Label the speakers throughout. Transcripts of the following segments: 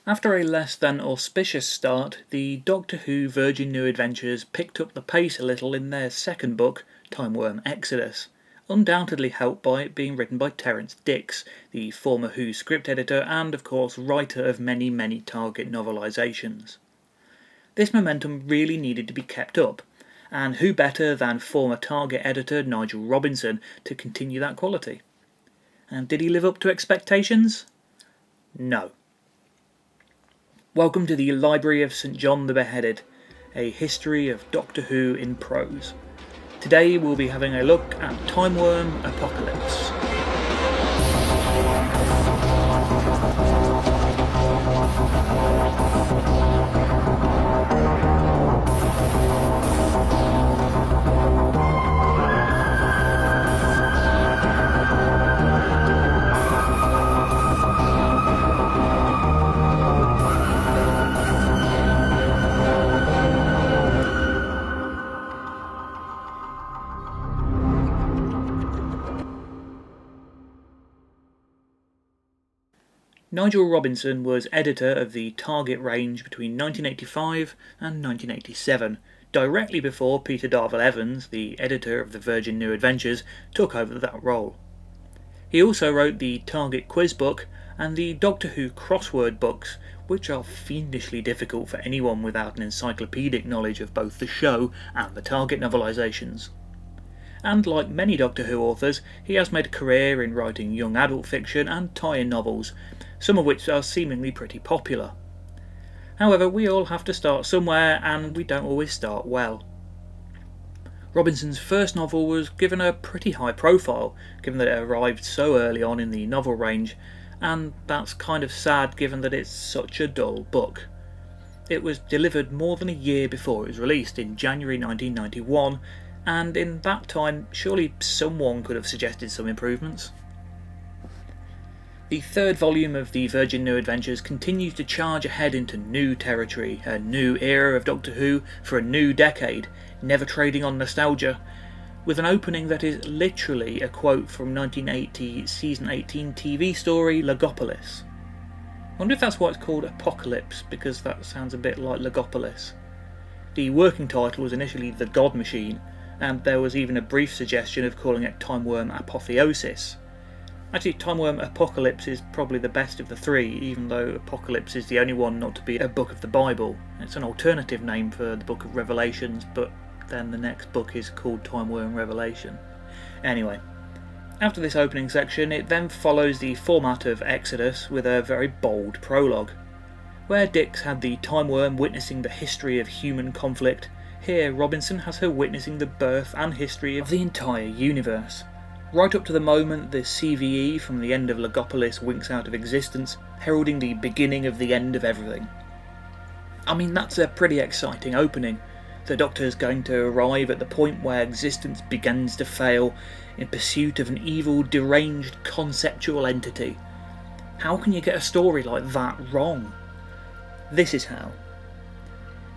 Speaker 1: After a less than auspicious start, the Doctor Who Virgin New Adventures picked up the pace a little in their second book, Timewyrm Exodus, undoubtedly helped by it being written by Terence Dicks, the former Who script editor and of course writer of many Target novelisations. This momentum really needed to be kept up, and who better than former Target editor Nigel Robinson to continue that quality? And did he live up to expectations? No. Welcome to the Library of St John the Beheaded, a history of Doctor Who in prose. Today we'll be having a look at Timewyrm Apocalypse. Nigel Robinson was editor of the Target range between 1985 and 1987, directly before Peter Darvill-Evans, the editor of the Virgin New Adventures, took over that role. He also wrote the Target quiz book and the Doctor Who crossword books, which are fiendishly difficult for anyone without an encyclopedic knowledge of both the show and the Target novelisations. And like many Doctor Who authors, he has made a career in writing young adult fiction and tie-in novels, some of which are seemingly pretty popular. However, we all have to start somewhere, and we don't always start well. Robinson's first novel was given a pretty high profile, given that it arrived so early on in the novel range, and that's kind of sad given that it's such a dull book. It was delivered more than a year before it was released, in January 1991, and in that time surely someone could have suggested some improvements. The third volume of the Virgin New Adventures continues to charge ahead into new territory, a new era of Doctor Who for a new decade, never trading on nostalgia, with an opening that is literally a quote from 1980 season 18 TV story Logopolis. I wonder if that's why it's called Apocalypse, because that sounds a bit like Logopolis. The working title was initially The God Machine, and there was even a brief suggestion of calling it Timewyrm Apotheosis. Actually, Timewyrm Apocalypse is probably the best of the three, even though Apocalypse is the only one not to be a book of the Bible. It's an alternative name for the Book of Revelations, but then the next book is called Timewyrm Revelation. Anyway, after this opening section, it then follows the format of Exodus with a very bold prologue. Where Dicks had the Timewyrm witnessing the history of human conflict, here Robinson has her witnessing the birth and history of the entire universe. Right up to the moment the CVE from the end of Logopolis winks out of existence, heralding the beginning of the end of everything. I mean, that's a pretty exciting opening. The Doctor's going to arrive at the point where existence begins to fail in pursuit of an evil, deranged, conceptual entity. How can you get a story like that wrong? This is how.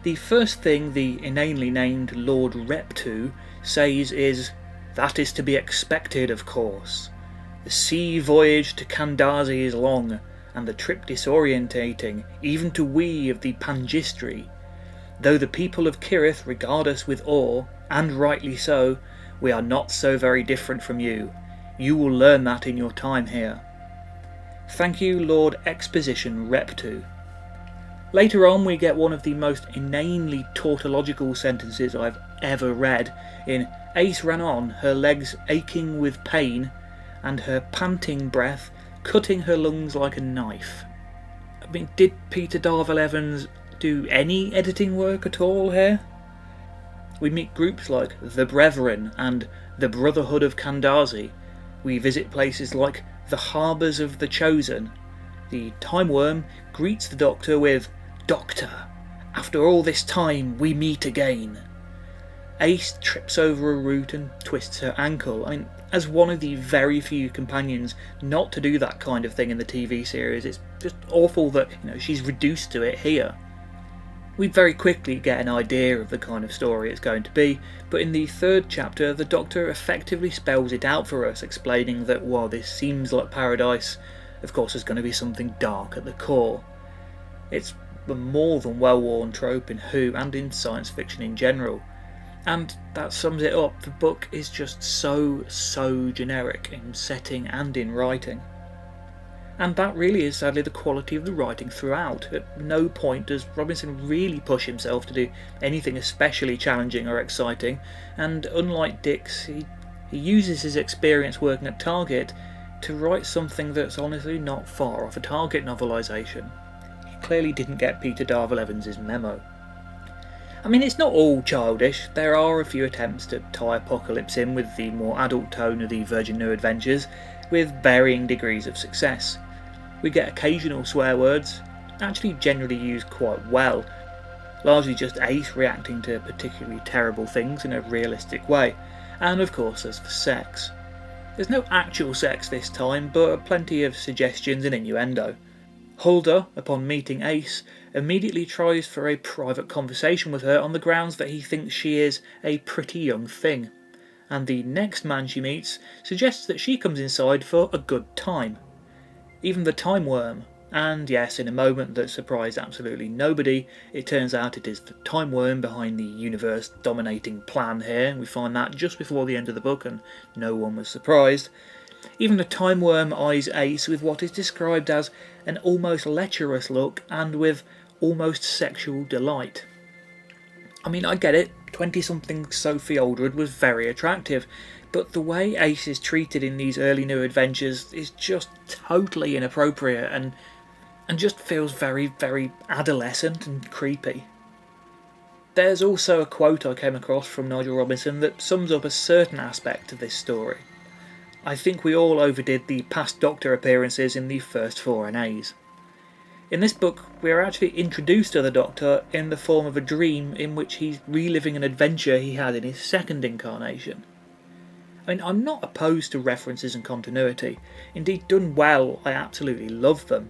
Speaker 1: The first thing the inanely named Lord Reptu says is, "That is to be expected, of course. The sea voyage to Kandasi is long, and the trip disorientating, even to we of the Pangistri. Though the people of Kirith regard us with awe, and rightly so, we are not so very different from you. You will learn that in your time here." Thank you, Lord Exposition Reptu. Later on we get one of the most inanely tautological sentences I've ever read in "Ace ran on, her legs aching with pain, and her panting breath cutting her lungs like a knife." I mean, did Peter Darvill-Evans do any editing work at all here? We meet groups like the Brethren and the Brotherhood of Kandasi. We visit places like the Harbours of the Chosen. The Timewyrm greets the Doctor with, "Doctor, after all this time we meet again." Ace trips over a root and twists her ankle. I mean, as one of the very few companions not to do that kind of thing in the TV series, it's just awful that she's reduced to it here. We very quickly get an idea of the kind of story it's going to be, but in the third chapter the Doctor effectively spells it out for us, explaining that while this seems like paradise, of course there's going to be something dark at the core. It's a more than well-worn trope in Who and in science fiction in general. And that sums it up. The book is just so generic in setting and in writing. And that really is sadly the quality of the writing throughout. At no point does Robinson really push himself to do anything especially challenging or exciting, and unlike Dix, he uses his experience working at Target to write something that's honestly not far off a Target novelisation. He clearly didn't get Peter Darvill Evans's memo. I mean, it's not all childish. There are a few attempts to tie Apocalypse in with the more adult tone of the Virgin New Adventures, with varying degrees of success. We get occasional swear words, actually generally used quite well, largely just Ace reacting to particularly terrible things in a realistic way, and of course there's the sex. There's no actual sex this time, but plenty of suggestions and innuendo. Huldah, upon meeting Ace, immediately tries for a private conversation with her on the grounds that he thinks she is a pretty young thing, and the next man she meets suggests that she comes inside for a good time. Even the Timewyrm, and yes, in a moment that surprised absolutely nobody, it turns out it is the Timewyrm behind the universe-dominating plan here. We find that just before the end of the book, and no one was surprised. Even the Timewyrm eyes Ace with what is described as an almost lecherous look and with almost sexual delight. I mean, I get it, 20-something Sophie Aldred was very attractive, but the way Ace is treated in these early New Adventures is just totally inappropriate and just feels very adolescent and creepy. There's also a quote I came across from Nigel Robinson that sums up a certain aspect of this story. I think we all overdid the past Doctor appearances in the first 4 VNAs. In this book, we are actually introduced to the Doctor in the form of a dream in which he's reliving an adventure he had in his second incarnation. I mean, I'm not opposed to references and continuity. Indeed, done well, I absolutely love them.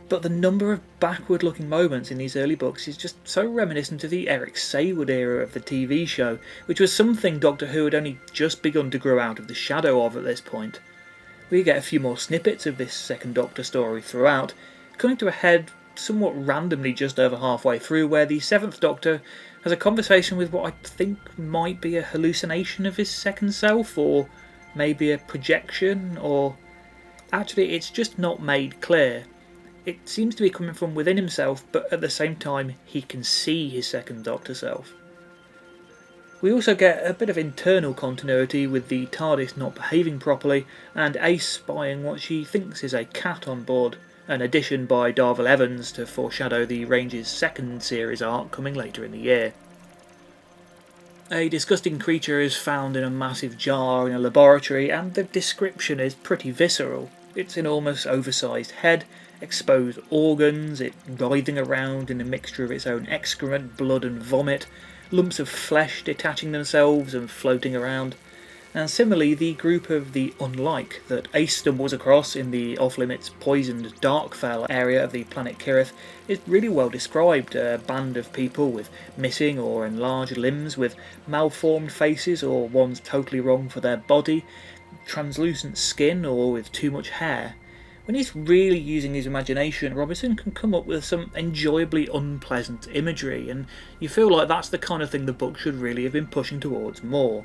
Speaker 1: But the number of backward-looking moments in these early books is just so reminiscent of the Eric Saywood era of the TV show, which was something Doctor Who had only just begun to grow out of the shadow of at this point. We get a few more snippets of this second Doctor story throughout, coming to a head somewhat randomly just over halfway through, where the 7th Doctor has a conversation with what I think might be a hallucination of his second self, or maybe a projection, or actually it's just not made clear. It seems to be coming from within himself, but at the same time he can see his second Doctor self. We also get a bit of internal continuity with the TARDIS not behaving properly and Ace spying what she thinks is a cat on board, an addition by Darvill Evans to foreshadow the Range's second series arc coming later in the year. A disgusting creature is found in a massive jar in a laboratory, and the description is pretty visceral. It's an almost oversized head, exposed organs, it writhing around in a mixture of its own excrement, blood and vomit, lumps of flesh detaching themselves and floating around. And similarly, the group of the Unlike that Ace stumbles across in the off-limits poisoned Darkfell area of the planet Kirith is really well described. A band of people with missing or enlarged limbs, with malformed faces or ones totally wrong for their body, translucent skin or with too much hair. When he's really using his imagination, Robinson can come up with some enjoyably unpleasant imagery, and you feel like that's the kind of thing the book should really have been pushing towards more.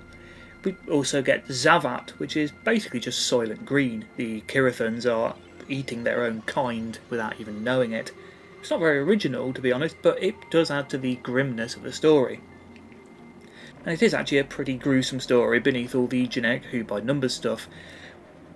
Speaker 1: We also get Zavat, which is basically just Soylent Green. The Kirithans are eating their own kind without even knowing it. It's not very original, to be honest, but it does add to the grimness of the story. And it is actually a pretty gruesome story beneath all the generic Who by Numbers stuff,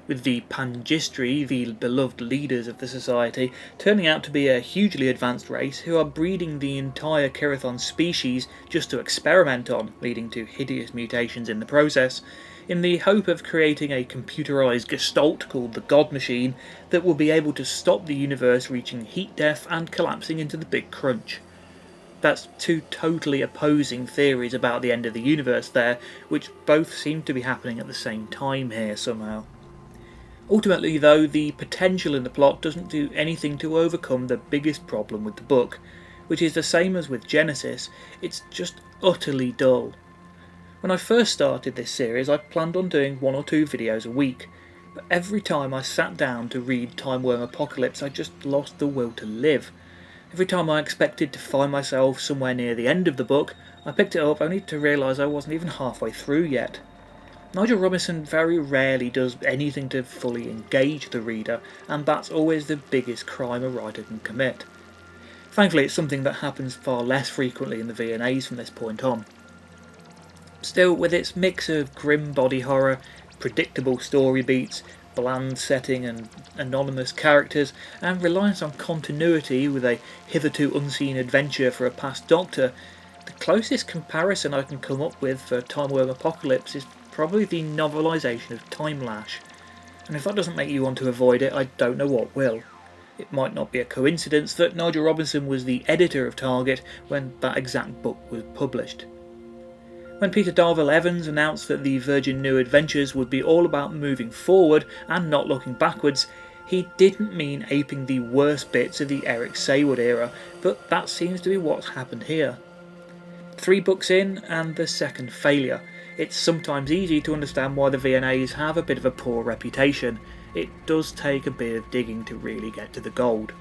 Speaker 1: with the Pangistri, the beloved leaders of the society, turning out to be a hugely advanced race who are breeding the entire Kirithon species just to experiment on, leading to hideous mutations in the process, in the hope of creating a computerised gestalt called the God Machine that will be able to stop the universe reaching heat death and collapsing into the Big Crunch. That's two totally opposing theories about the end of the universe there, which both seem to be happening at the same time here somehow. Ultimately, though, the potential in the plot doesn't do anything to overcome the biggest problem with the book, which is the same as with Genesis. It's just utterly dull. When I first started this series, I planned on doing 1 or 2 videos a week, but every time I sat down to read Timewyrm Apocalypse, I just lost the will to live. Every time I expected to find myself somewhere near the end of the book, I picked it up only to realise I wasn't even halfway through yet. Nigel Robinson very rarely does anything to fully engage the reader, and that's always the biggest crime a writer can commit. Thankfully, it's something that happens far less frequently in the VNAs from this point on. Still, with its mix of grim body horror, predictable story beats, bland setting and anonymous characters, and reliance on continuity with a hitherto unseen adventure for a past Doctor, the closest comparison I can come up with for Timewyrm Apocalypse is probably the novelisation of Time Lash, and if that doesn't make you want to avoid it, I don't know what will. It might not be a coincidence that Nigel Robinson was the editor of Target when that exact book was published. When Peter Darvill Evans announced that the Virgin New Adventures would be all about moving forward and not looking backwards, he didn't mean aping the worst bits of the Eric Saywood era, but that seems to be what's happened here. 3 books in, and the second failure. It's sometimes easy to understand why the VNAs have a bit of a poor reputation. It does take a bit of digging to really get to the gold.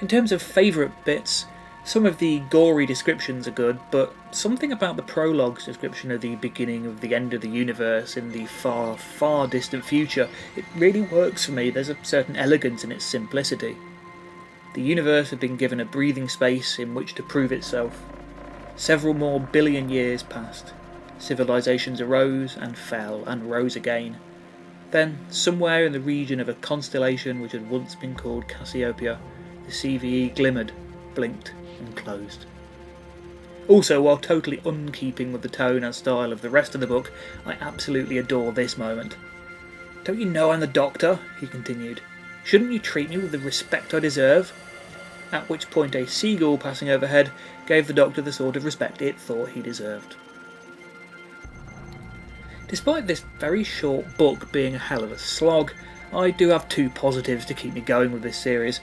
Speaker 1: In terms of favourite bits, some of the gory descriptions are good, but something about the prologue's description of the beginning of the end of the universe in the far, far distant future, it really works for me. There's a certain elegance in its simplicity. The universe had been given a breathing space in which to prove itself. Several more billion years passed. Civilizations arose and fell and rose again. Then, somewhere in the region of a constellation which had once been called Cassiopeia, the CVE glimmered, blinked, and closed. Also, while totally unkeeping with the tone and style of the rest of the book, I absolutely adore this moment. "Don't you know I'm the Doctor?" he continued. "Shouldn't you treat me with the respect I deserve?" At which point a seagull passing overhead gave the Doctor the sort of respect it thought he deserved. Despite this very short book being a hell of a slog, I do have 2 positives to keep me going with this series.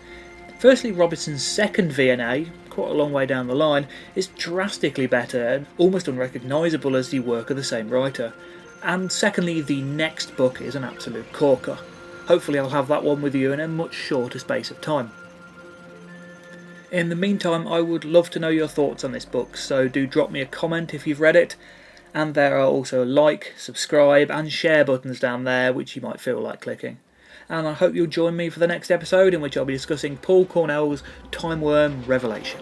Speaker 1: Firstly, Robinson's second VNA, quite a long way down the line, is drastically better and almost unrecognisable as the work of the same writer. And secondly, the next book is an absolute corker. Hopefully I'll have that one with you in a much shorter space of time. In the meantime, I would love to know your thoughts on this book, so do drop me a comment if you've read it, and there are also like, subscribe and share buttons down there which you might feel like clicking. And I hope you'll join me for the next episode in which I'll be discussing Paul Cornell's Timewyrm Revelation.